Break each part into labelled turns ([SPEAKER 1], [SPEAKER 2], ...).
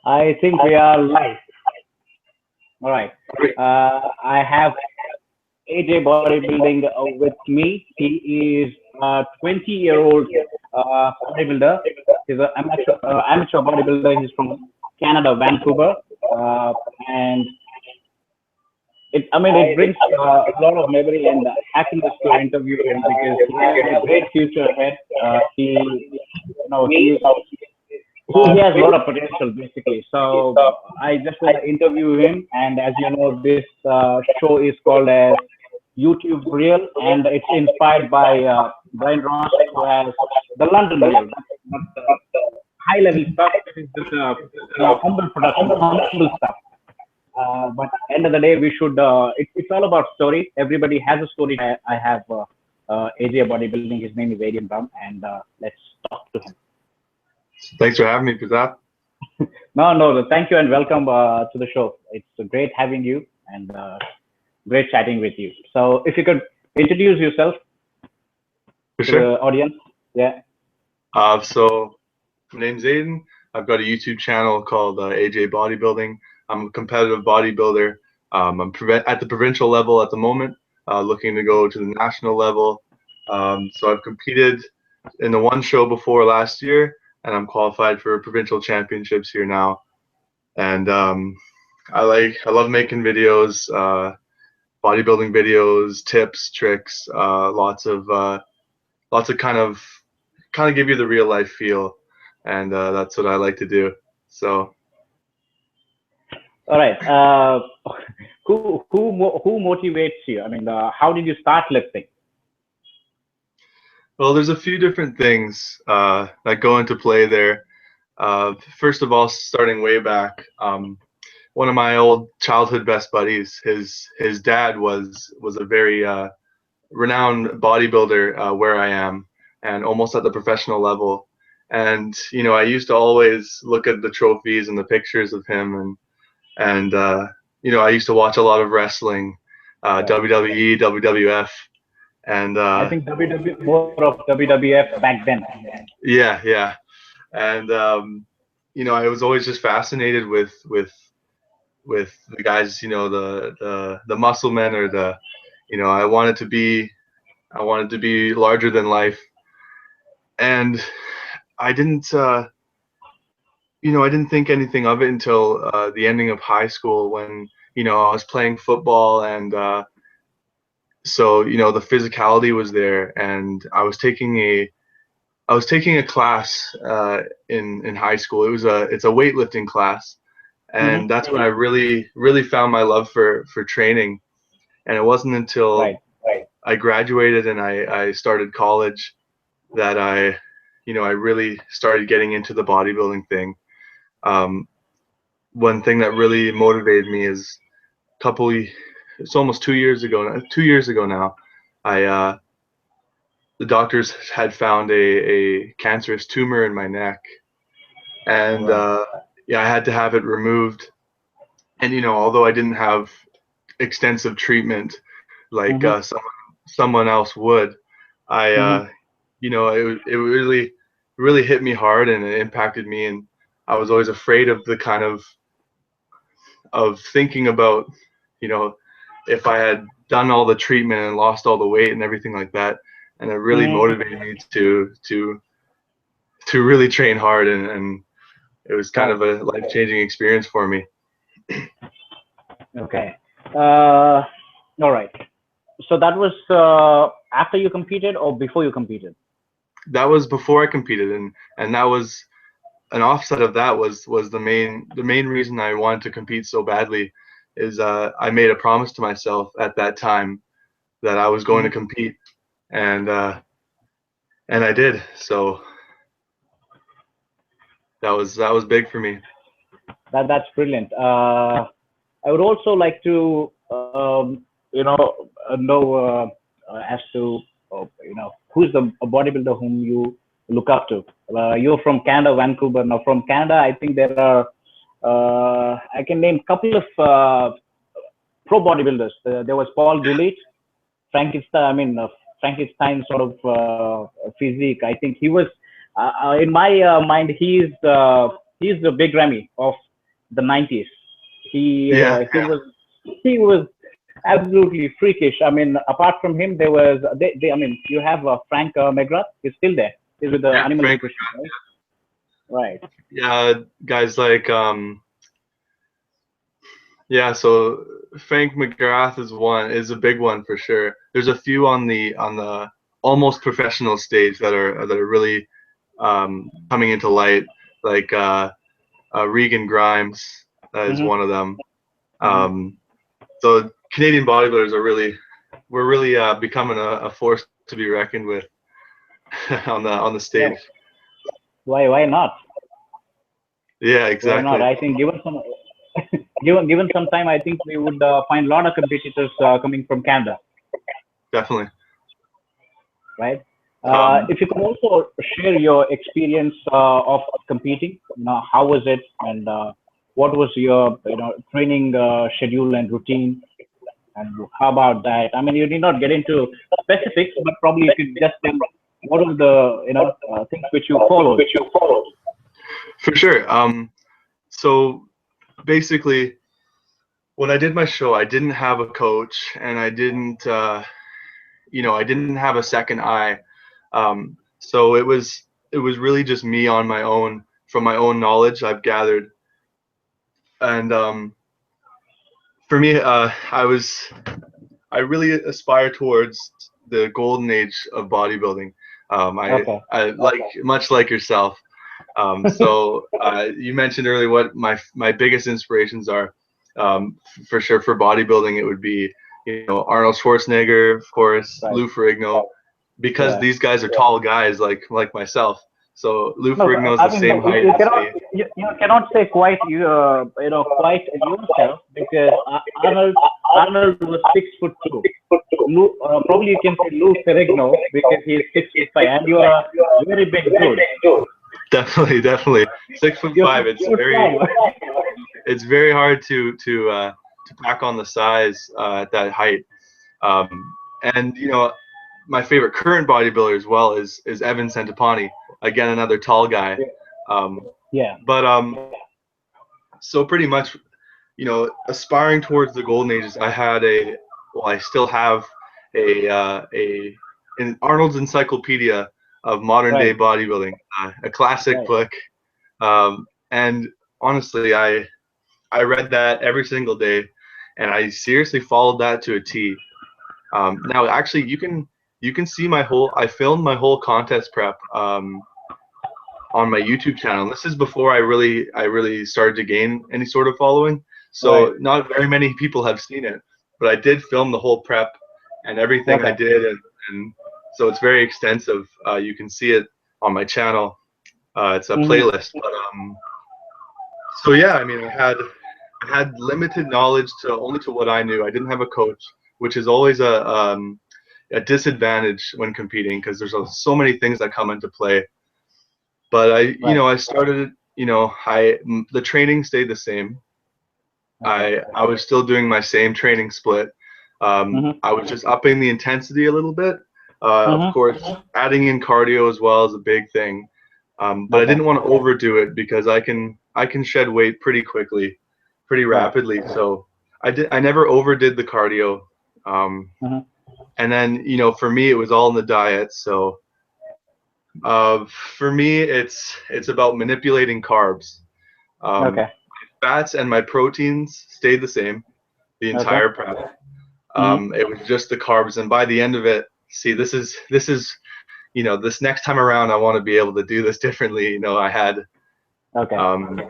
[SPEAKER 1] I think we are live. All right. I have AJ Bodybuilding with me. He is a 20-year-old bodybuilder. He's an amateur bodybuilder. He's from Canada, Vancouver, and it brings a lot of memory and happiness to interview him because he has a great future ahead. He he has a lot of potential basically. So I just want to interview him, and as you know, this show is called as YouTube Real, and it's inspired by Brian Ross, who has the London Real. Not high level stuff. This is just humble production, humble stuff. But end of the day, we should. It's all about story. Everybody has a story. I have AJ Bodybuilding. His name is Aidan Brow, and let's talk to him.
[SPEAKER 2] Thanks for having me, prathap.
[SPEAKER 1] No. Thank you and welcome to the show. It's great having you and great chatting with you. So, if you could introduce yourself
[SPEAKER 2] For
[SPEAKER 1] to
[SPEAKER 2] sure.
[SPEAKER 1] the audience, yeah.
[SPEAKER 2] So my name's Aidan. I've got a YouTube channel called AJ Bodybuilding. I'm a competitive bodybuilder. I'm at the provincial level at the moment, looking to go to the national level. So I've competed in the one show before last year, and I'm qualified for provincial championships here now. And I love making videos, bodybuilding videos, tips, tricks, lots of kind of give you the real life feel, and that's what I like to do. So.
[SPEAKER 1] All right. Who motivates you? I mean, how did you start lifting?
[SPEAKER 2] Well, there's a few different things that go into play there. First of all, starting way back, one of my old childhood best buddies, his dad was a very renowned bodybuilder where I am, and almost at the professional level. And I used to always look at the trophies and the pictures of him, and I used to watch a lot of wrestling, WWE, WWF. And
[SPEAKER 1] I think more of WWF back then.
[SPEAKER 2] yeah. And I was always just fascinated with the guys, the muscle men, or I wanted to be larger than life. And I didn't I didn't think anything of it until the ending of high school, when I was playing football, and so the physicality was there, and I was taking a class in high school. It's a weightlifting class, and that's when I really found my love for training. And it wasn't until I graduated and I started college that I really started getting into the bodybuilding thing. One thing that really motivated me is it's almost 2 years ago. 2 years ago now, the doctors had found a cancerous tumor in my neck, and I had to have it removed. And although I didn't have extensive treatment like someone else would, it really hit me hard, and it impacted me. And I was always afraid of the kind of thinking about, if I had done all the treatment and lost all the weight and everything like that. And it really motivated me to really train hard, and it was kind of a life-changing experience for me.
[SPEAKER 1] Okay. All right. So that was after you competed or before you competed?
[SPEAKER 2] That was before I competed, and that was an offset of that was the main reason I wanted to compete so badly. Is I made a promise to myself at that time that I was going to compete, and I did. So that was big for me.
[SPEAKER 1] That's brilliant. I would also like to know as to who's the bodybuilder whom you look up to. You're from Canada, Vancouver. Now from Canada, I think there are I can name a couple of pro bodybuilders. There was Paul Goulet, Frankenstein sort of physique. I think he was in my mind. He's the big Remy of the 90s.
[SPEAKER 2] Yeah,
[SPEAKER 1] He was absolutely freakish. I mean, apart from him, there was I mean, you have Frank McGrath. He's still there. He's with the
[SPEAKER 2] yeah,
[SPEAKER 1] Animal
[SPEAKER 2] Frank.
[SPEAKER 1] Nutrition, right? Right.
[SPEAKER 2] Yeah, guys like yeah. So Frank McGrath is a big one for sure. There's a few on the almost professional stage that are really coming into light, like Regan Grimes is
[SPEAKER 1] Mm-hmm.
[SPEAKER 2] one of them.
[SPEAKER 1] Mm-hmm.
[SPEAKER 2] So Canadian bodybuilders we're really becoming a force to be reckoned with on the
[SPEAKER 1] Yeah.
[SPEAKER 2] stage.
[SPEAKER 1] Why not?
[SPEAKER 2] Yeah,
[SPEAKER 1] Why not?
[SPEAKER 2] exactly.
[SPEAKER 1] I think given some given some time, I think we would find a lot of competitors coming from Canada,
[SPEAKER 2] Definitely.
[SPEAKER 1] right?
[SPEAKER 2] Um,
[SPEAKER 1] If you could also share your experience of competing, how was it, and what was your training schedule and routine, and how about that? I mean, you need not get into specifics, but probably you could just tell what are the things which you followed.
[SPEAKER 2] for sure. So basically, when I did my show, I didn't have a coach, and I didn't, I didn't have a second eye. So it was really just me on my own from my own knowledge I've gathered, and for me, I really aspire towards the golden age of bodybuilding.
[SPEAKER 1] Okay.
[SPEAKER 2] I like much like yourself. So you mentioned earlier what my biggest inspirations are. For sure, for bodybuilding, it would be Arnold Schwarzenegger, of course,
[SPEAKER 1] Right.
[SPEAKER 2] Lou Ferrigno, because
[SPEAKER 1] Yeah.
[SPEAKER 2] these guys are tall guys like myself. So Lou
[SPEAKER 1] No,
[SPEAKER 2] Ferrigno is
[SPEAKER 1] I
[SPEAKER 2] the
[SPEAKER 1] mean,
[SPEAKER 2] same height
[SPEAKER 1] you
[SPEAKER 2] as
[SPEAKER 1] cannot
[SPEAKER 2] me.
[SPEAKER 1] you cannot say quite quite yourself because Arnold was 6'2". Probably you can say Lou Ferrigno because he is 6'5", and you are a very big dude.
[SPEAKER 2] Definitely, definitely. 6'5".
[SPEAKER 1] You're 6'5".
[SPEAKER 2] It's very hard to pack on the size at that height. And my favorite current bodybuilder as well is Evan Centopani. Again, another tall guy. Um,
[SPEAKER 1] Yeah.
[SPEAKER 2] but so pretty much, aspiring towards the golden ages, I still have a an Arnold's Encyclopedia of Modern Day
[SPEAKER 1] Right.
[SPEAKER 2] Bodybuilding, a classic
[SPEAKER 1] Right.
[SPEAKER 2] book. And honestly, I read that every single day, and I seriously followed that to a T. Now, actually, you can see I filmed my whole contest prep on my YouTube channel. This is before I really started to gain any sort of following.
[SPEAKER 1] Right.
[SPEAKER 2] So not very many people have seen it, but I did film the whole prep and everything I
[SPEAKER 1] Okay.
[SPEAKER 2] did, and so it's very extensive. You can see it on my channel. It's a
[SPEAKER 1] Mm-hmm.
[SPEAKER 2] playlist. But so yeah, I mean, I had limited knowledge to what I knew. I didn't have a coach, which is always a disadvantage when competing because there's so many things that come into play. But
[SPEAKER 1] Right.
[SPEAKER 2] I started, the training stayed the same.
[SPEAKER 1] Okay.
[SPEAKER 2] I was still doing my same training split.
[SPEAKER 1] Mm-hmm.
[SPEAKER 2] I was just upping the intensity a little bit. Of
[SPEAKER 1] Mm-hmm.
[SPEAKER 2] course, adding in cardio as well is a big thing. But I
[SPEAKER 1] Okay.
[SPEAKER 2] didn't want to overdo it because I can shed weight pretty quickly, pretty
[SPEAKER 1] Right.
[SPEAKER 2] rapidly. So I never overdid the cardio. Um,
[SPEAKER 1] Mm-hmm.
[SPEAKER 2] and then for me it was all in the diet. So for me it's about manipulating carbs.
[SPEAKER 1] Okay.
[SPEAKER 2] Fats and my proteins stayed the same the
[SPEAKER 1] Okay.
[SPEAKER 2] entire prep.
[SPEAKER 1] Mm-hmm.
[SPEAKER 2] It was just the carbs, and by the end of it, see, this is this next time around, I want to be able to do this differently. I had
[SPEAKER 1] Okay.
[SPEAKER 2] um,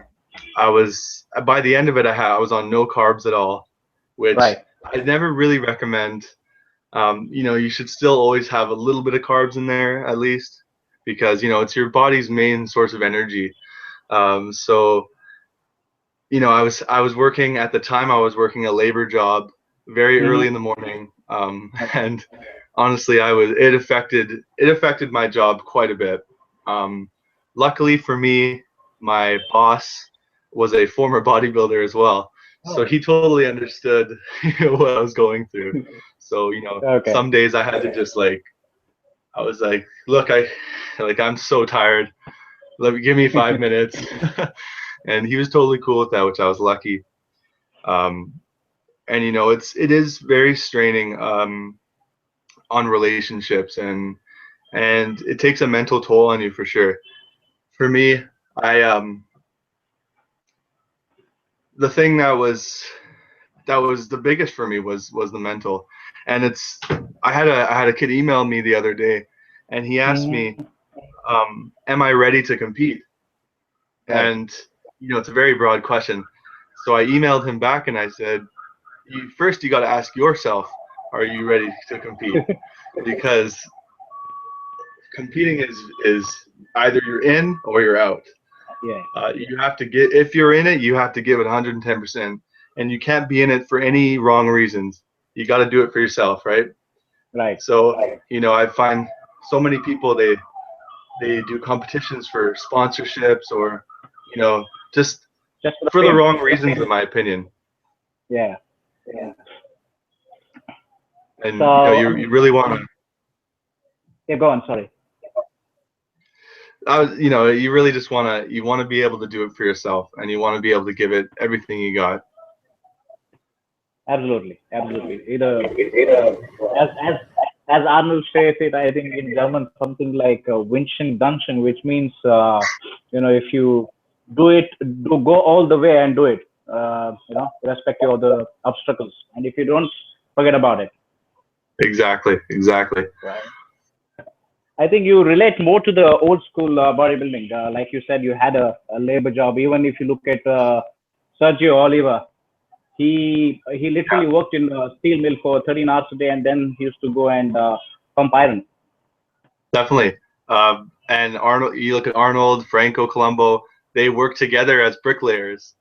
[SPEAKER 2] I was by the end of it, I was on no carbs at all, which
[SPEAKER 1] Right.
[SPEAKER 2] I never really recommend. You should still always have a little bit of carbs in there at least, because it's your body's main source of energy. So I was working at the time. I was working a labor job very early
[SPEAKER 1] Mm-hmm.
[SPEAKER 2] in the morning,
[SPEAKER 1] Okay.
[SPEAKER 2] and honestly, it affected my job quite a bit. Um, Luckily for me, my boss was a former bodybuilder as well, so
[SPEAKER 1] Oh.
[SPEAKER 2] he totally understood what I was going through. So
[SPEAKER 1] Okay.
[SPEAKER 2] some days I had to just I was like, look, I'm so tired. Give me 5 minutes. and he was totally cool with that, which I was lucky. And you know, it is very straining on relationships, and it takes a mental toll on you for sure. For me, the thing that was the biggest for me was the mental. And I had a kid email me the other day, and he asked me,
[SPEAKER 1] Mm-hmm.
[SPEAKER 2] am I ready to compete?
[SPEAKER 1] Right.
[SPEAKER 2] And you know, it's a very broad question. So I emailed him back and I said, first you got to ask yourself, are you ready to compete? Because competing is either you're in or you're out.
[SPEAKER 1] Yeah.
[SPEAKER 2] You have to if you're in it, you have to give it 110%, and you can't be in it for any wrong reasons. You got to do it for yourself, right?
[SPEAKER 1] Right.
[SPEAKER 2] So, you know, I find so many people, they do competitions for sponsorships, or, you know, just
[SPEAKER 1] Just for the
[SPEAKER 2] for the
[SPEAKER 1] fame.
[SPEAKER 2] wrong reasons, in my opinion.
[SPEAKER 1] Yeah. Yeah.
[SPEAKER 2] And, you know,
[SPEAKER 1] So,
[SPEAKER 2] you really want to,
[SPEAKER 1] yeah, go on. Sorry.
[SPEAKER 2] you know, you really just want to be able to do it for yourself, and you want to be able to give it everything you got.
[SPEAKER 1] Absolutely. Absolutely. Either as as as Arnold says it, I think in German something like Wünschen Dunschen, which means if you go all the way and do it, irrespective of the obstacles, and if you don't, forget about it.
[SPEAKER 2] Exactly. Exactly.
[SPEAKER 1] Right. I think you relate more to the old school bodybuilding. Like you said, you had a labor job. Even if you look at Sergio Oliva, he literally worked in a steel mill for 13 hours a day, and then he used to go and pump iron.
[SPEAKER 2] Definitely. And Arnold, you look at Arnold, Franco, Colombo, they work together as bricklayers.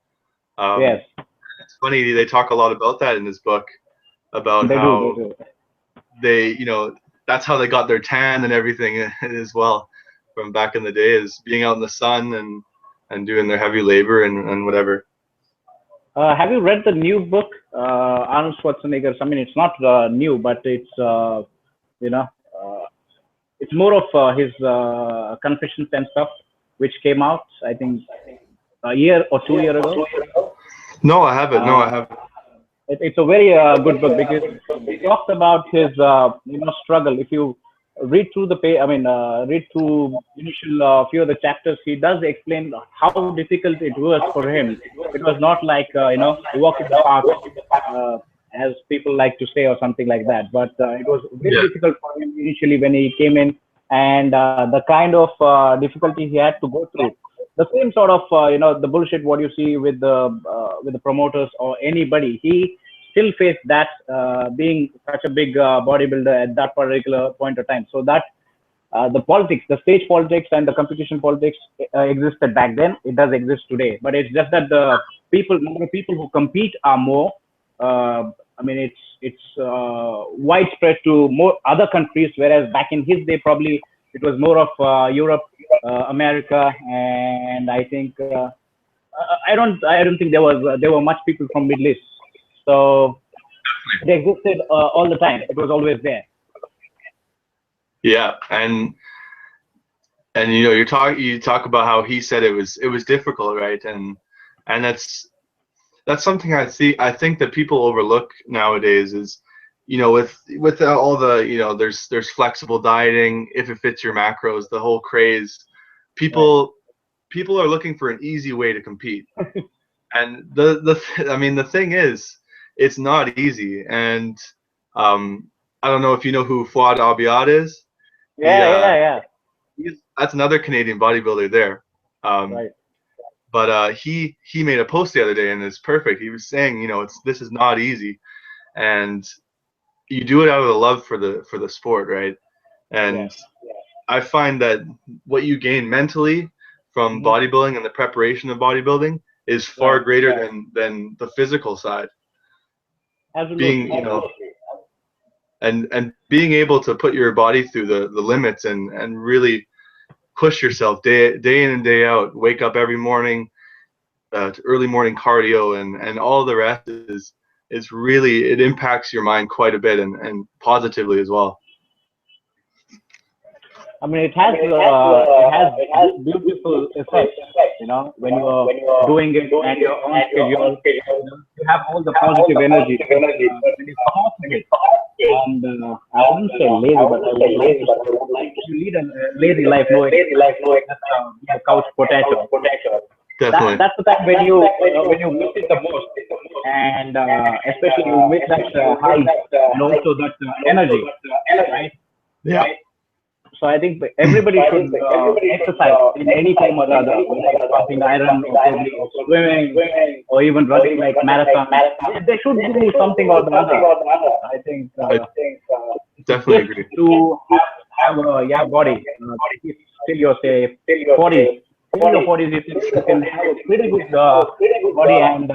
[SPEAKER 1] Yes,
[SPEAKER 2] It's funny, they talk a lot about that in this book, about
[SPEAKER 1] they do. They
[SPEAKER 2] how
[SPEAKER 1] do.
[SPEAKER 2] you know, that's how they got their tan and everything as well, from back in the day, is being out in the sun and doing their heavy labor and whatever.
[SPEAKER 1] Have you read the new book, Arnold Schwarzenegger? I mean, it's not new, but you know, uh, it's more of his confessions and stuff, which came out, I think, a year or 2 years ago.
[SPEAKER 2] No, I haven't. No, I
[SPEAKER 1] Uh,
[SPEAKER 2] haven't.
[SPEAKER 1] it's a very good book because he talks about his struggle. If you read through read through initial few of the chapters, he does explain how difficult it was for him. It was not like a walk in the park, uh, as people like to say, or something like that. But it was very
[SPEAKER 2] Yeah.
[SPEAKER 1] difficult for him initially when he came in, and the kind of difficulty he had to go through. The same sort of the bullshit what you see with the promoters or anybody. He still faced that, being such a big bodybuilder at that particular point of time. So that the politics, the stage politics and the competition politics existed back then. It does exist today, but it's just that the number of people who compete are more. It's widespread to more other countries, whereas back in his day, probably it was more of Europe, America, and I think I don't think there were much people from Middle East. So it existed all the time. It was always there.
[SPEAKER 2] Yeah. And you know, you talk about how he said it was difficult, right? And that's something I think that people overlook nowadays is, you know, with all the, you know, there's flexible dieting, if it fits your macros, the whole craze.
[SPEAKER 1] Right.
[SPEAKER 2] People are looking for an easy way to compete. And I mean, the thing is, it's not easy. And I don't know if you know who Fuad Abiad is. He
[SPEAKER 1] Yeah, yeah, yeah.
[SPEAKER 2] that's another Canadian bodybuilder there. Um,
[SPEAKER 1] Right.
[SPEAKER 2] but he made a post the other day, and it's perfect. He was saying, you know, this is not easy, and you do it out of the love for the sport, right?
[SPEAKER 1] Yeah.
[SPEAKER 2] And I find that what you gain mentally from
[SPEAKER 1] Hmm.
[SPEAKER 2] bodybuilding and the preparation of bodybuilding is far
[SPEAKER 1] Right.
[SPEAKER 2] greater than the physical side. Being,
[SPEAKER 1] Absolutely.
[SPEAKER 2] you know,
[SPEAKER 1] Absolutely.
[SPEAKER 2] and being able to put your body through the limits and really push yourself day in and day out. Wake up every morning, to early morning cardio, and all the rest is really, it impacts your mind quite a bit, and positively as well.
[SPEAKER 1] I mean, it has beautiful effects. You know, when you're doing it and you're on schedule, you have all the positive energy. But when you come off of it, and I wouldn't say lazy, but I would like to say you lead a lazy life, no exercise, just be a couch potato.
[SPEAKER 2] Definitely.
[SPEAKER 1] That's the time when you miss it the most, and especially you miss that high and also that energy, right?
[SPEAKER 2] Yeah.
[SPEAKER 1] So I think everybody should exercise in any form or other, whether it's pumping iron or probably swimming or even running like marathon. They should do something or the other. I think
[SPEAKER 2] I
[SPEAKER 1] it's a
[SPEAKER 2] definitely
[SPEAKER 1] gift
[SPEAKER 2] agree.
[SPEAKER 1] to have a young body. If still your say 40s, in your 40s, you can have a pretty good body and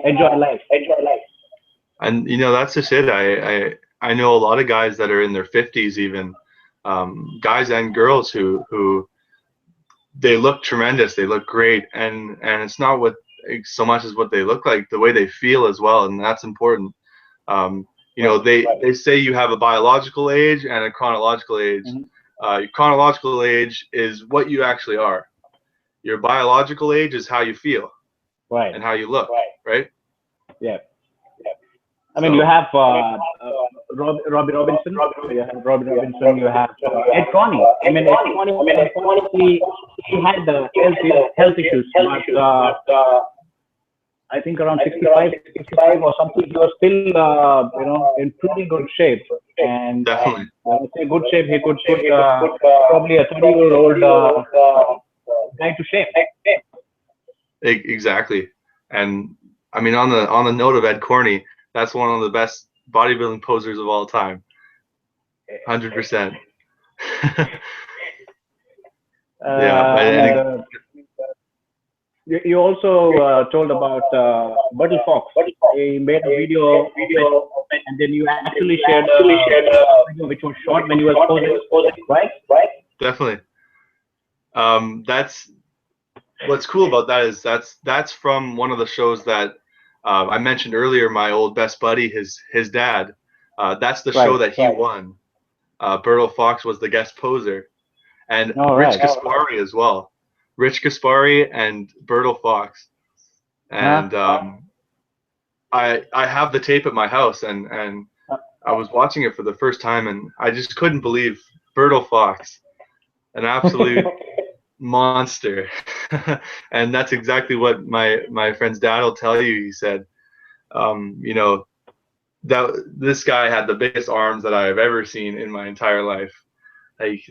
[SPEAKER 1] enjoy life.
[SPEAKER 2] And that's just it. I know a lot of guys that are in their 50s even, guys and girls who they look tremendous, they look great, and it's not what so much as what they look like, the way they feel as well, and that's important. They say you have a biological age and a chronological age.
[SPEAKER 1] Mhm.
[SPEAKER 2] Your chronological age is what you actually are. Your biological age is how you feel
[SPEAKER 1] Right.
[SPEAKER 2] and how you look, right?
[SPEAKER 1] Yeah. I mean, you
[SPEAKER 2] So
[SPEAKER 1] have Robbie Robinson. You have Robbie Robinson. You have Ed Coney. I mean, Ed Coney, unfortunately, he had health issues, but I think around 65, 65 or something, he was still, in pretty good shape. And
[SPEAKER 2] definitely.
[SPEAKER 1] when I say good shape, he could put probably a 30-year-old guy to shame.
[SPEAKER 2] Exactly. And I mean, on the note of Ed Corney, that's one of the best bodybuilding posers of all time. 100%. Yeah,
[SPEAKER 1] And you also told about Buttle Fox. He made a video of it, and then you actually shared a video which was shot when you were posing, right?
[SPEAKER 2] definitely. That's what's cool about that is that's from one of the shows that I mentioned earlier. My old best buddy, his dad. That's the show that he won. Berto Fox was the guest poser, and Rich Gaspari as well. Rich Gaspari and Berto Fox, and I have the tape at my house, and I was watching it for the first time, and I just couldn't believe Berto Fox, an absolute monster. And that's exactly what my friend's dad will tell you. He said, that this guy had the biggest arms that I've ever seen in my entire life. Like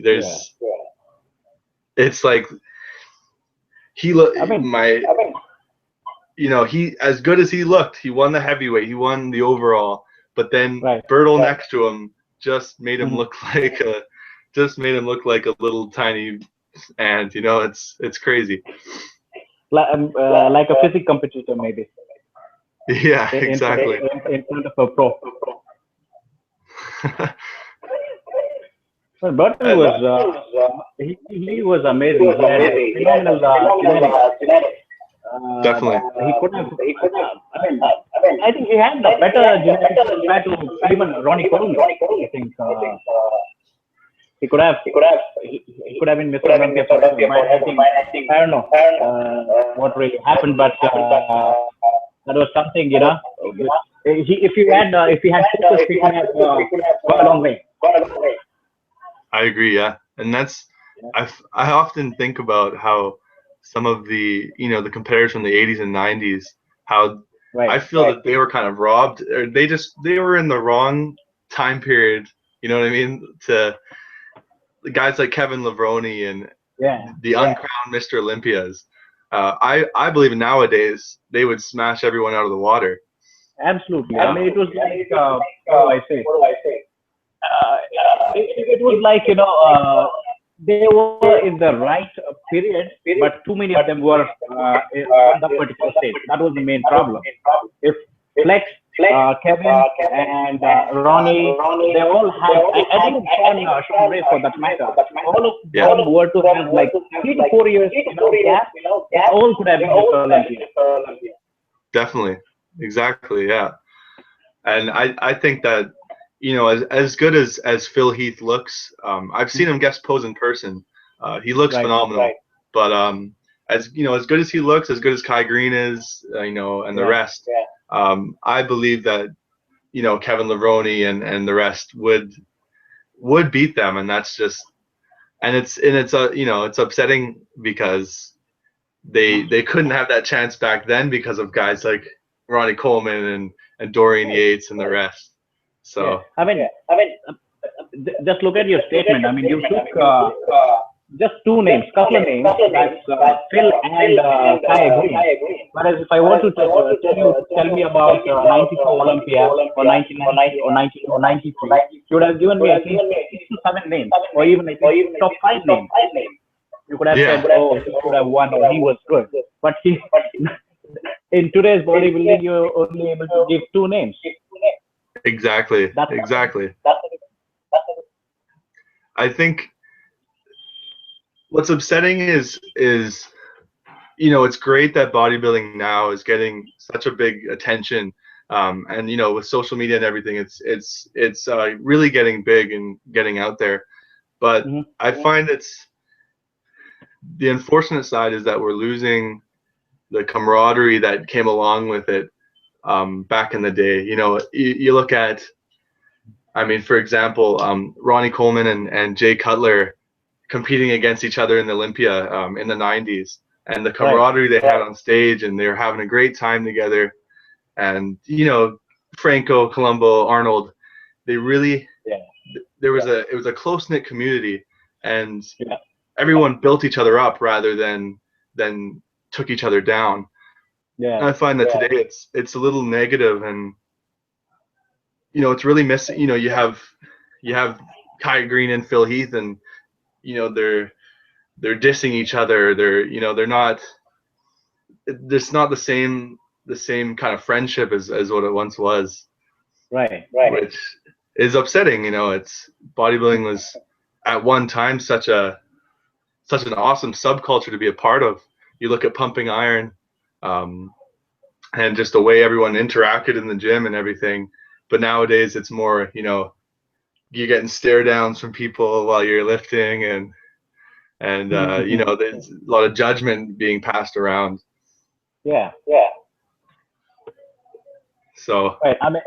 [SPEAKER 2] it's like he looked he, as good as he looked, he won the heavyweight, he won the overall, but then Bertle next to him just made him look like a little tiny ant. It's crazy.
[SPEAKER 1] Like a physics competitor, maybe.
[SPEAKER 2] Yeah, exactly.
[SPEAKER 1] In front of a pro. Well, Bertle was he was amazing. He had phenomenal genetics.
[SPEAKER 2] Definitely.
[SPEAKER 1] He could have. I think he had the better genetics compared to even Ronnie Coleman. I think he could have been Mr. Olympia forever. But I don't know what really happened, but that was something, if he had focus, he could have gone a long way.
[SPEAKER 2] I agree, yeah, and that's I often think about how some of the the competitors from the 80s and 90s, how I feel that they were kind of robbed, or they were in the wrong time period. You know what I mean? To the guys like Kevin Levrone and the uncrowned Mr. Olympias. I believe nowadays they would smash everyone out of the water.
[SPEAKER 1] Absolutely. I mean, it was like what do I say? It was like they were in the right period, but too many of them were on that particular stage. That was the main problem. If Flex, Kevin, and Ronnie, they all had, I think Sean Ray for that matter, all of them were to have like 3 to 4 years gap. All could have been Mr. Olympia.
[SPEAKER 2] Definitely, exactly, yeah. And I think that you know, as good as Phil Heath looks, I've seen him guest pose in person. He looks phenomenal. But as you know, as good as he looks, as good as Kai Green is, you know, and the rest, I believe that, you know, Kevin Levrone and the rest would beat them, and that's just, and it's you know, it's upsetting because they couldn't have that chance back then because of guys like Ronnie Coleman and Dorian Yates and the rest. So
[SPEAKER 1] I mean, just look at your statement. I mean, you took just two names, couple of names. That's Phil and Kai Green. Whereas if I want to tell me about 94 Olympia or 1990 or 1993, you would have given me at least 6 to 7 names, or even top 5 names. You could have said, oh, he could have won, or he was good. But in today's bodybuilding, you're only able to give 2 names.
[SPEAKER 2] Exactly. I think what's upsetting is you know, it's great that bodybuilding now is getting such a big attention, and you know, with social media and everything, it's really getting big and getting out there. But I find it's the unfortunate side is that we're losing the camaraderie that came along with it back in the day. You know, you look at, I mean, for example, Ronnie Coleman and Jay Cutler competing against each other in the Olympia in the 90s, and the camaraderie they had on stage, and they were having a great time together. And you know, Franco, Colombo, Arnold, they really, it was a close-knit community, and everyone built each other up rather than took each other down. And I find that today it's a little negative, and you know, it's really missing. You know, you have Kai Green and Phil Heath, and you know, they're dissing each other. You know, they're not. It's not the same kind of friendship as what it once was.
[SPEAKER 1] Right.
[SPEAKER 2] Which is upsetting. You know, it's bodybuilding was at one time such an awesome subculture to be a part of. You look at pumping iron, and just the way everyone interacted in the gym and everything. But nowadays it's more, you know, you're getting stare downs from people while you're lifting, and you know, there's a lot of judgment being passed around. So
[SPEAKER 1] I mean,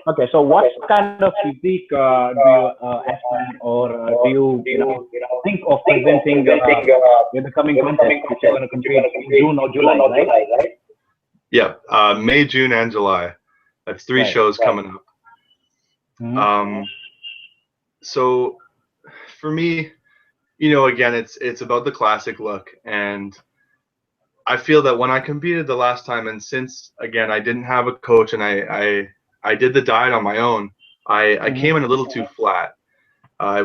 [SPEAKER 1] okay, so what kind of physique do you aspire, or do you know, think of presenting in the coming contest, which you're going to compete in June or July, right?
[SPEAKER 2] Yeah, May, June, and July. That's 3 shows coming up. So for me, you know, again, it's about the classic look, and I feel that when I competed the last time, and since again I didn't have a coach, and I did the diet on my own, I came in a little too flat. I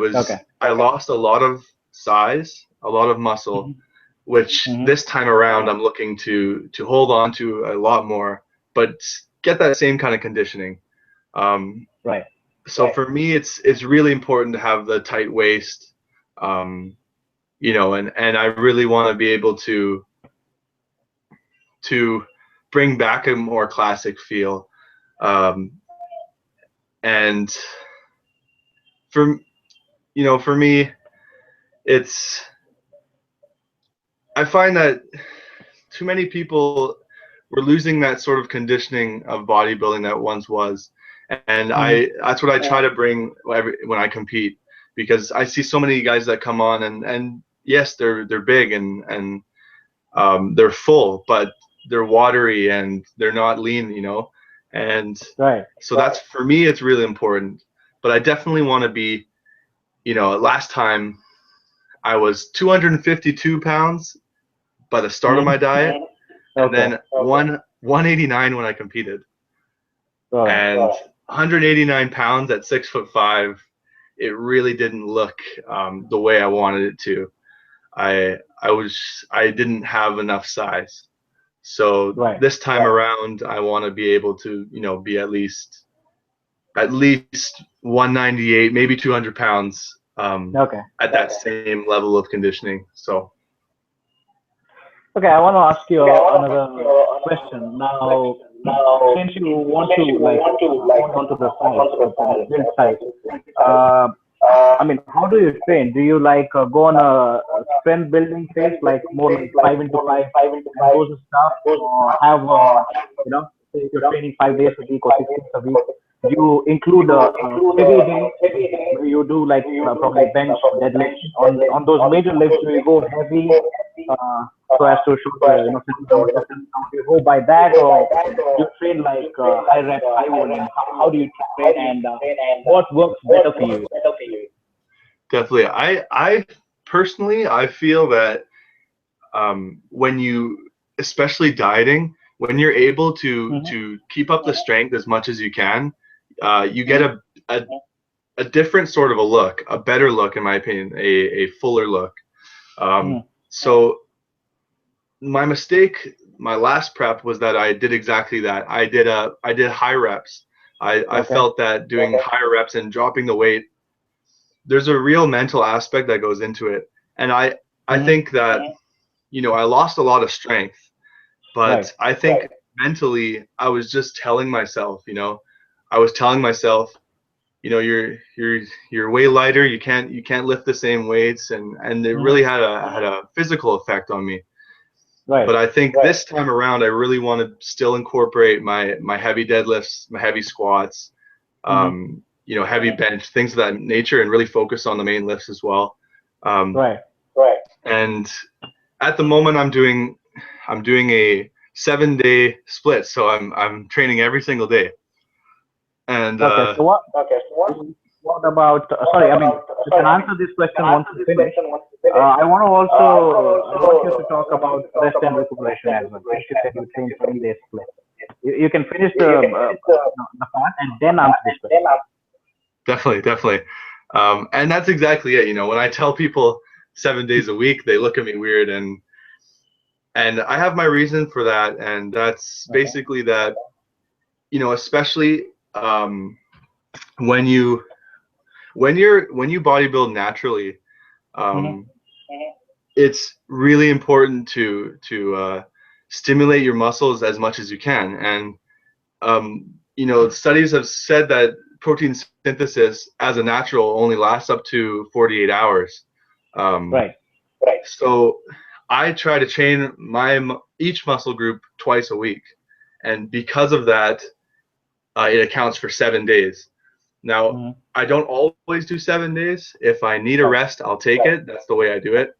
[SPEAKER 2] lost a lot of size, a lot of muscle, which this time around I'm looking to hold on to a lot more, but get that same kind of conditioning. So for me, it's really important to have the tight waist, you know, and I really want to be able to bring back a more classic feel, and for me, I find that too many people were losing that sort of conditioning of bodybuilding that once was, and that's what I try to bring when I compete, because I see so many guys that come on, and yes, they're big and they're full, but they're watery and they're not lean, you know, and so that's, for me, it's really important. But I definitely want to be, you know, last time I was 252 pounds by the start of my diet, and then 189 when I competed, and 189 pounds at 6'5". It really didn't look the way I wanted it to. I didn't have enough size. So this time around, I want to be able to, you know, be at least 198, maybe 200 pounds at that same level of conditioning. So.
[SPEAKER 1] Okay, I want to ask you another question. Now, since you want to like hold on to the size, the build size, uh, I mean, how do you train? Do you like go on a strength building phase, like more like 5 into 5 and those stuff, or have say if you're training 5 days a week or 6 days a week, do you include a heavy day where you do like probably bench, deadlift on those major lifts? Do you go heavy so as to show the settle down system? Do you go by that, or you train like high reps, high volume? How do you train, and what works better for you?
[SPEAKER 2] Definitely. I personally, I feel that when you, especially dieting, when you're able
[SPEAKER 1] Mm-hmm.
[SPEAKER 2] to keep up the strength as much as you can, you get
[SPEAKER 1] Mm-hmm.
[SPEAKER 2] a different sort of a look, a better look, in my opinion, a fuller look.
[SPEAKER 1] Mm-hmm.
[SPEAKER 2] So my mistake, my last prep was that I did exactly that. I did high reps. I
[SPEAKER 1] Okay.
[SPEAKER 2] felt that doing higher reps and dropping the weight, there's a real mental aspect that goes into it. And I
[SPEAKER 1] Mm-hmm.
[SPEAKER 2] think that, I lost a lot of strength,
[SPEAKER 1] Right.
[SPEAKER 2] but I think mentally I was just telling myself, I was telling myself, you're way lighter. You can't lift the same weights, and it
[SPEAKER 1] Mm-hmm.
[SPEAKER 2] really had a physical effect on me.
[SPEAKER 1] Right.
[SPEAKER 2] But I think this time around, I really want to still incorporate my heavy deadlifts, my heavy squats,
[SPEAKER 1] Mm-hmm.
[SPEAKER 2] heavy bench, things of that nature, and really focus on the main lifts as well. Um,
[SPEAKER 1] Right.
[SPEAKER 2] and at the moment, I'm doing a 7-day split, so I'm training every single day. And
[SPEAKER 1] Okay. So what about? Sorry, I mean you can answer this question once you finish. I want you to talk about rest and recuperation as well. Since you said you train 7 days split, you can finish the part and then answer this question.
[SPEAKER 2] definitely, and that's exactly it. When I tell people 7 days a week, they look at me weird, and I have my reason for that, and that's
[SPEAKER 1] Okay.
[SPEAKER 2] basically that, especially when you when you bodybuild naturally,
[SPEAKER 1] Mm-hmm.
[SPEAKER 2] um, it's really important to stimulate your muscles as much as you can. And studies have said that protein synthesis as a natural only lasts up to 48 hours. Um,
[SPEAKER 1] Right.
[SPEAKER 2] so I try to train each muscle group twice a week, and because of that, it accounts for 7 days. Now,
[SPEAKER 1] Mm-hmm.
[SPEAKER 2] I don't always do 7 days. If I need a
[SPEAKER 1] Right.
[SPEAKER 2] rest, I'll take it. That's the way I do it.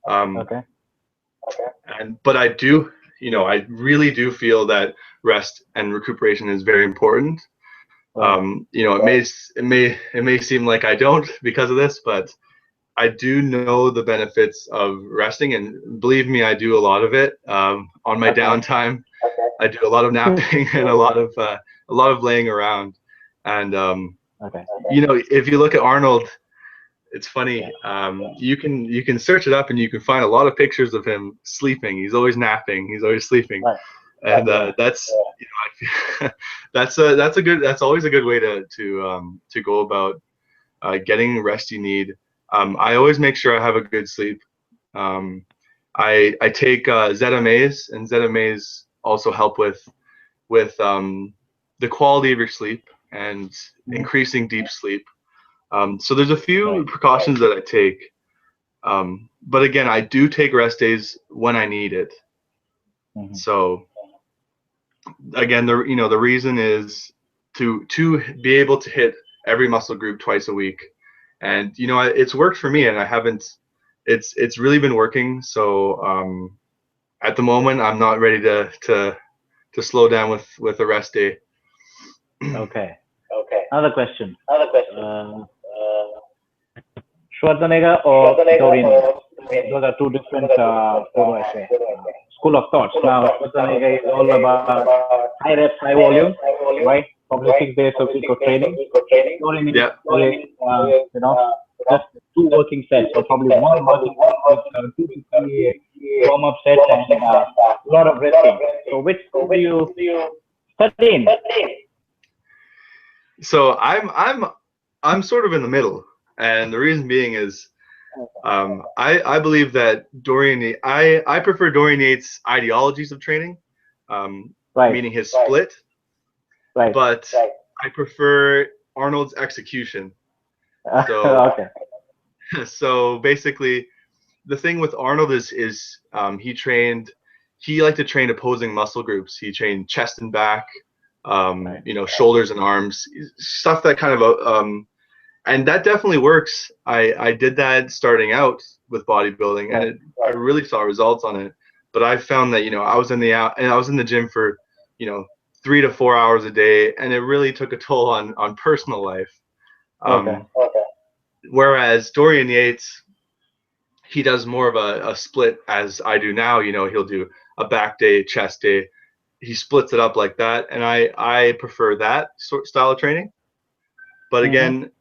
[SPEAKER 2] Um,
[SPEAKER 1] Okay.
[SPEAKER 2] but I do, I really do feel that rest and recuperation is very important.
[SPEAKER 1] Right.
[SPEAKER 2] It may seem like I don't because of this, but I do know the benefits of resting, and believe me, I do a lot of it on my
[SPEAKER 1] Okay.
[SPEAKER 2] downtime. I do a lot of napping and a lot of laying around. And
[SPEAKER 1] Okay.
[SPEAKER 2] if you look at Arnold, it's
[SPEAKER 1] Yeah.
[SPEAKER 2] funny. You can search it up, and you can find a lot of pictures of him sleeping. He's always napping. He's always sleeping,
[SPEAKER 1] Right.
[SPEAKER 2] and
[SPEAKER 1] Yeah.
[SPEAKER 2] that's always a good way to go about getting rest you need. I always make sure I have a good sleep. Um, I take ZMAs, and ZMAs also help with the quality of your sleep and
[SPEAKER 1] Mm-hmm.
[SPEAKER 2] increasing deep sleep. So there's a few
[SPEAKER 1] Right.
[SPEAKER 2] precautions that I take. But again, I do take rest days when I need it.
[SPEAKER 1] Mm-hmm.
[SPEAKER 2] So again, the reason is to be able to hit every muscle group twice a week, and it's worked for me, and I haven't. It's really been working. So at the moment, I'm not ready to slow down with a rest day.
[SPEAKER 1] Okay. Another question. Uh, Schwarzenegger or Dorian Yates? Those are two different, what do I say, school of thoughts. Now, Schwarzenegger is all about high reps, high volume, right? Probably 6 days a week of training. Dorian Yates
[SPEAKER 2] Yeah.
[SPEAKER 1] doing, just two working sets, or probably one working set with 2 to 3 warm-up sets and a lot of resting. So, which school do you study in?
[SPEAKER 2] So I'm sort of in the middle, and the reason being is I believe that I prefer Dorian Yates' ideologies of training.
[SPEAKER 1] Right.
[SPEAKER 2] meaning his split,
[SPEAKER 1] Right.
[SPEAKER 2] but I prefer Arnold's execution. So
[SPEAKER 1] Okay.
[SPEAKER 2] so basically, the thing with Arnold is he liked to train opposing muscle groups. He trained chest and back,
[SPEAKER 1] Right.
[SPEAKER 2] shoulders and arms, stuff that kind of and that definitely works. I did that starting out with bodybuilding, and
[SPEAKER 1] Right.
[SPEAKER 2] I really saw results on it. But I found that I was in the gym for 3 to 4 hours a day, and it really took a toll on personal life.
[SPEAKER 1] Okay.
[SPEAKER 2] Whereas Dorian Yates, he does more of a split as I do now. He'll do a back day, chest day. He splits it up like that, and I prefer that sort style of training. But
[SPEAKER 1] Mm-hmm.
[SPEAKER 2] again,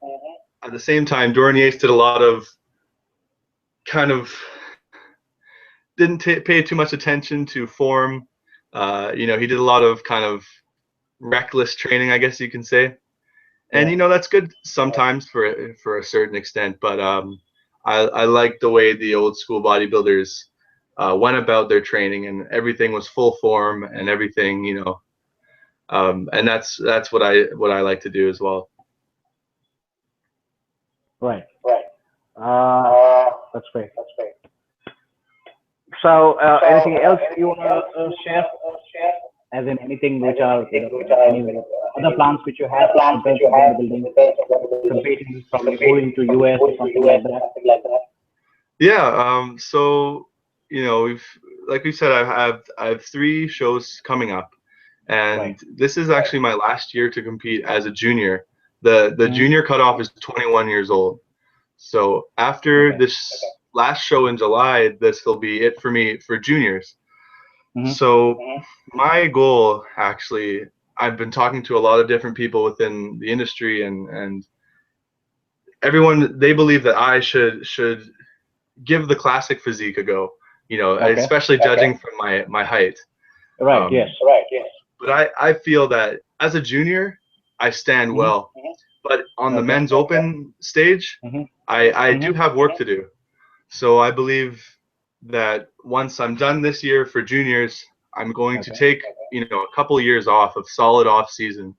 [SPEAKER 2] at the same time, Dorian Yates did a lot of kind of didn't pay too much attention to form. He did a lot of kind of reckless training, I guess you can say. And
[SPEAKER 1] Yeah.
[SPEAKER 2] that's good sometimes for a certain extent, but I like the way the old school bodybuilders went about their training, and everything was full form and everything, and that's what I like to do as well.
[SPEAKER 1] Right. That's great. So, anything else you want to share? As in anything which are any other plans which you have in terms of bodybuilding, competing, probably moving to US or something like that.
[SPEAKER 2] Yeah. So we've like we said, I have 3 shows coming up,
[SPEAKER 1] Right.
[SPEAKER 2] and this is actually my last year to compete as a junior. The
[SPEAKER 1] Mm-hmm.
[SPEAKER 2] junior cutoff is 21 years old. So after
[SPEAKER 1] Okay.
[SPEAKER 2] this last show in July, this will be it for me for juniors.
[SPEAKER 1] Mm-hmm.
[SPEAKER 2] So my goal, actually, I've been talking to a lot of different people within the industry, and everyone, they believe that I should give the classic physique a go.
[SPEAKER 1] Okay.
[SPEAKER 2] Especially judging from my height.
[SPEAKER 1] Right. Yes.
[SPEAKER 2] Um, but I feel that as a junior, I stand
[SPEAKER 1] Mm-hmm.
[SPEAKER 2] well. But on the
[SPEAKER 1] Okay.
[SPEAKER 2] men's open stage,
[SPEAKER 1] Mm-hmm.
[SPEAKER 2] I
[SPEAKER 1] Mm-hmm.
[SPEAKER 2] do have work to do. So I believe that once I'm done this year for juniors, I'm going to
[SPEAKER 1] Okay.
[SPEAKER 2] take a couple years off of solid off season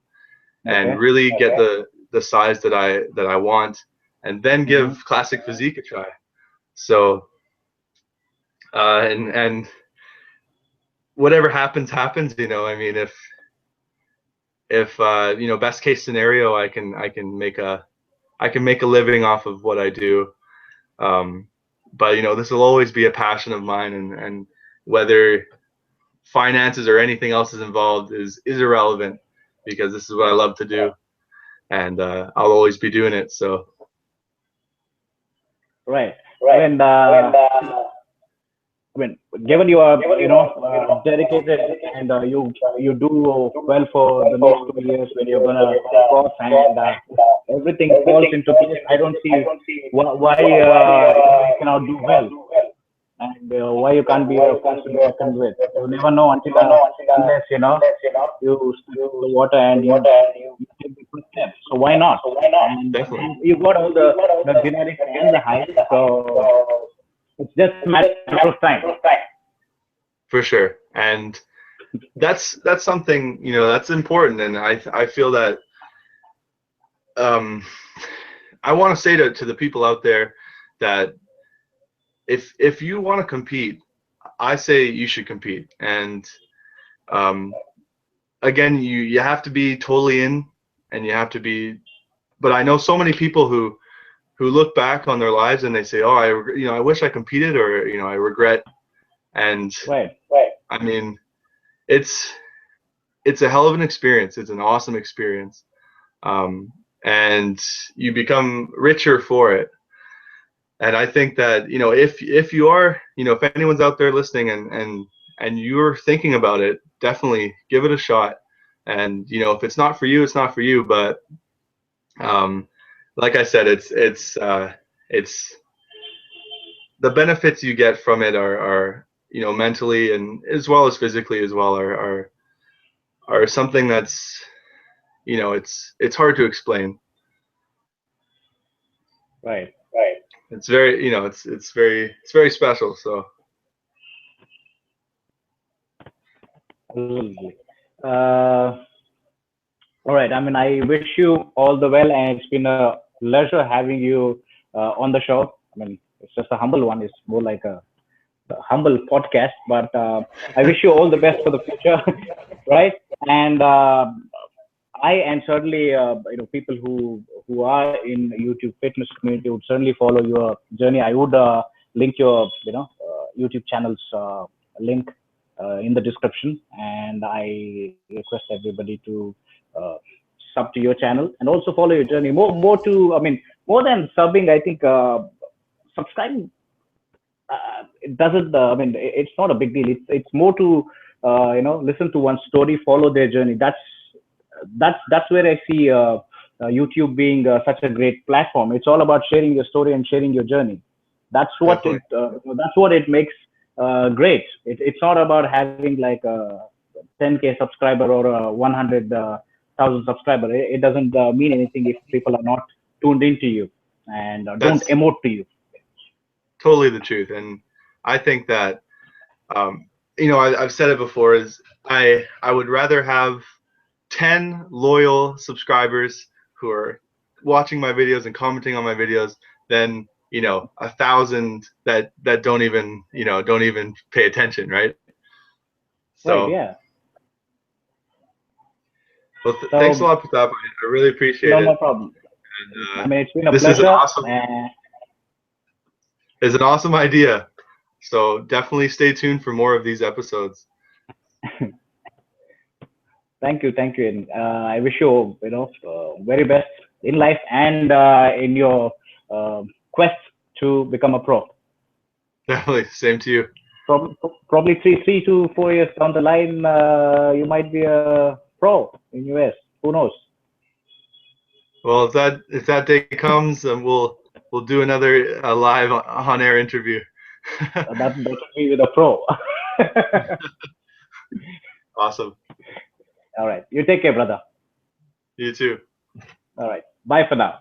[SPEAKER 2] and
[SPEAKER 1] Okay.
[SPEAKER 2] really get the size that I want, and then
[SPEAKER 1] Mm-hmm.
[SPEAKER 2] give classic physique a try. So and whatever happens. I mean, if best case scenario, I can make a living off of what I do. Um, but this will always be a passion of mine, and whether finances or anything else is involved is irrelevant, because this is what I love to do, and I'll always be doing it. So
[SPEAKER 1] Right. I mean, I mean, given you are, dedicated and you do well for the next 2 years when you're gonna take off and everything falls into place, I don't see why you cannot do well and why you can't be a force to be reckoned with. You never know until unless you step into the water and you take the first step. So why not? And
[SPEAKER 2] definitely,
[SPEAKER 1] you got all the genetics and the height, so it's just a matter of time.
[SPEAKER 2] for sure. And that's something that's important, and I feel that um, I want to say to the people out there that if you want to compete, I say you should compete. And um, again, you have to be totally in, and you have to be. But I know so many people who look back on their lives and they say, oh, I wish I competed, or I regret. And
[SPEAKER 1] Right.
[SPEAKER 2] I mean, it's a hell of an experience. It's an awesome experience, and you become richer for it. And I think that if you are, if anyone's out there listening, and you're thinking about it, definitely give it a shot. And if it's not for you, it's not for you. But um, like I said, it's the benefits you get from it are mentally and as well as physically as well are something that's it's hard to explain.
[SPEAKER 1] Right.
[SPEAKER 2] It's very it's very special. So
[SPEAKER 1] Absolutely. Uh, all right. I mean, I wish you all the well, and it's been a pleasure having you on the show. I mean, it's just a humble one. It's more like a humble podcast, but I wish you all the best for the future, right? And and certainly people who are in YouTube fitness community would certainly follow your journey. I would link your YouTube channel's link in the description, and I request everybody to uh, sub to your channel and also follow your journey. More to, I mean, more than subbing, I think subscribing it doesn't. I mean, it's not a big deal. It's more to listen to one story, follow their journey. That's where I see YouTube being such a great platform. It's all about sharing your story and sharing your journey.
[SPEAKER 2] Definitely.
[SPEAKER 1] That's what it makes great. It's not about having like a 10K subscriber or a 100,000 subscriber. It doesn't mean anything if people are not tuned into you and don't
[SPEAKER 2] That's
[SPEAKER 1] emote to you.
[SPEAKER 2] totally the truth. And I think that, I've said it before, is I would rather have 10 loyal subscribers who are watching my videos and commenting on my videos than 1,000 that don't even pay attention, right?
[SPEAKER 1] Right?
[SPEAKER 2] So,
[SPEAKER 1] Yeah.
[SPEAKER 2] well, thanks a
[SPEAKER 1] So
[SPEAKER 2] lot, Pratap. I really appreciate
[SPEAKER 1] no,
[SPEAKER 2] it.
[SPEAKER 1] no problem.
[SPEAKER 2] And
[SPEAKER 1] I mean, it's been a
[SPEAKER 2] this is
[SPEAKER 1] pleasure.
[SPEAKER 2] an awesome idea. So definitely stay tuned for more of these episodes.
[SPEAKER 1] Thank you, and I wish you, very best in life and in your uh, quest to become a pro.
[SPEAKER 2] Definitely, same to you.
[SPEAKER 1] Probably 3 to 4 years down the line, you might be a pro in US. Who knows?
[SPEAKER 2] Well, if that day comes, we'll do another live on air interview.
[SPEAKER 1] That would be with a pro.
[SPEAKER 2] Awesome.
[SPEAKER 1] All right. You take care, brother.
[SPEAKER 2] You too.
[SPEAKER 1] All right. Bye for now.